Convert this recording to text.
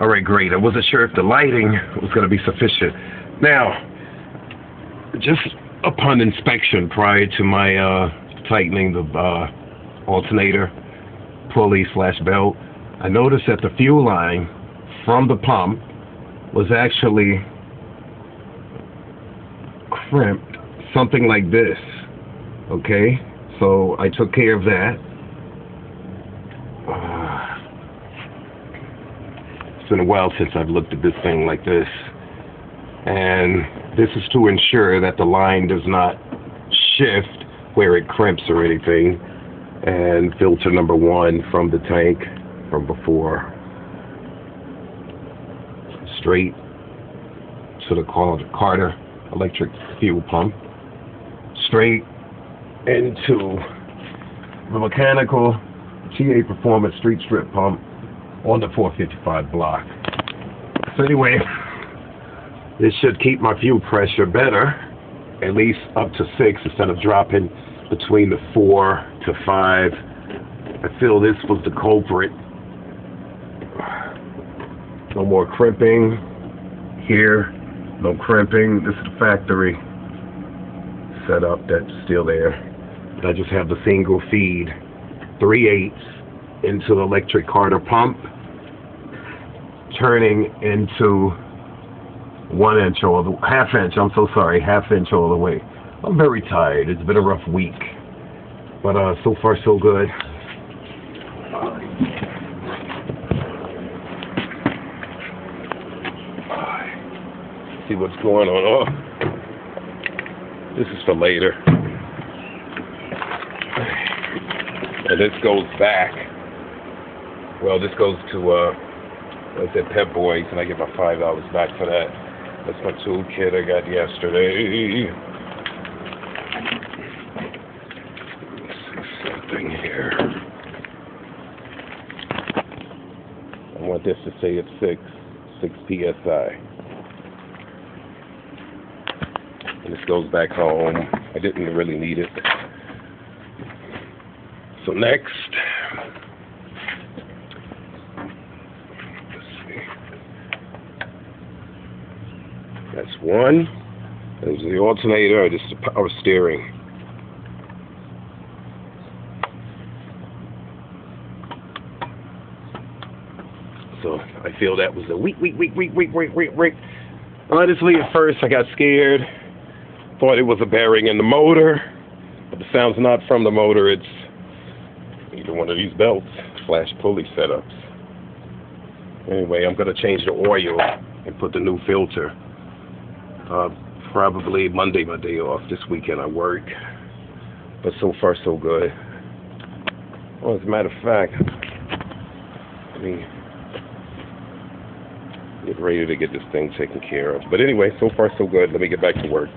All right, great. I wasn't sure if the lighting was going to be sufficient. Now, just upon inspection prior to my tightening the alternator pulley / belt, I noticed that the fuel line from the pump was actually crimped, something like this. Okay, so I took care of that. It's been a while since I've looked at this thing like this, and this is to ensure that the line does not shift where it crimps or anything. And filter number 1 from the tank from before, straight to the Carter electric fuel pump, straight into the mechanical TA Performance street strip pump on the 455 block. So anyway, this should keep my fuel pressure better, at least up to 6 instead of dropping between the 4 to 5. I feel this was the culprit. No more crimping here, no crimping. This is the factory setup that's still there. And I just have the single feed 3/8 into the electric Carter pump, turning into 1 inch or the half inch. I'm so sorry, half inch all the way. I'm very tired. It's been a rough week, but so far so good. See what's going on. Oh, this is for later. And this goes back. Well, this goes to I said Pep Boys, and I get my $5 back for that. That's my toolkit I got yesterday. Something here. I want this to say it's 6 PSI. And this goes back home. I didn't really need it. So next, let's see. That's 1. There's the alternator. This is the power steering. So I feel that was a weak. Honestly, at first I got scared. Thought it was a bearing in the motor, but the sound's not from the motor. It's either one of these belts / pulley setups. Anyway, I'm gonna change the oil and put the new filter. Probably Monday, my day off. This weekend I work, but so far so good. Well, as a matter of fact, let me get ready to get this thing taken care of. But anyway, so far so good. Let me get back to work.